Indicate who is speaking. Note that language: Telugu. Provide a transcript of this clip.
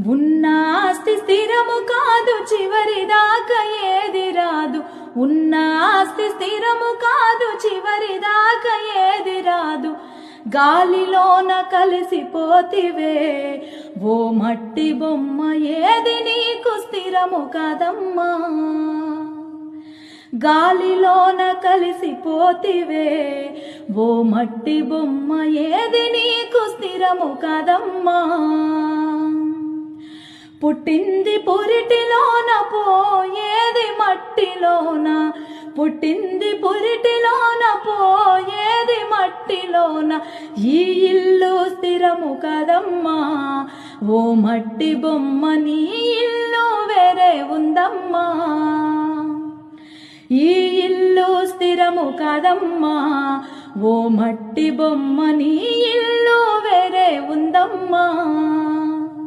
Speaker 1: ఉన్న ఆస్తి స్థిరము కాదు, చివరిదాకా ఏది రాదు. ఉన్న ఆస్తి స్థిరము కాదు, చివరిదాకా ఏది రాదు. గాలిలోన కలిసిపోతివే ఓ మట్టి బొమ్మ, ఏది నీకు స్థిరము కాదమ్మా. గాలిలోన కలిసిపోతివే ఓ మట్టి బొమ్మ, ఏది నీకు స్థిరము కాదమ్మా. పుట్టింది పురిటిలోన, పోయేది మట్టిలోన. పుట్టింది పురిటిలోన, పోయేది మట్టిలోన. ఈ ఇల్లు స్థిరము కదమ్మా ఓ మట్టి బొమ్మ, నీ ఇల్లు వేరే ఉందమ్మా. ఈ ఇల్లు స్థిరము కాదమ్మా ఓ మట్టి బొమ్మ, నీ ఇల్లు వేరే ఉందమ్మా.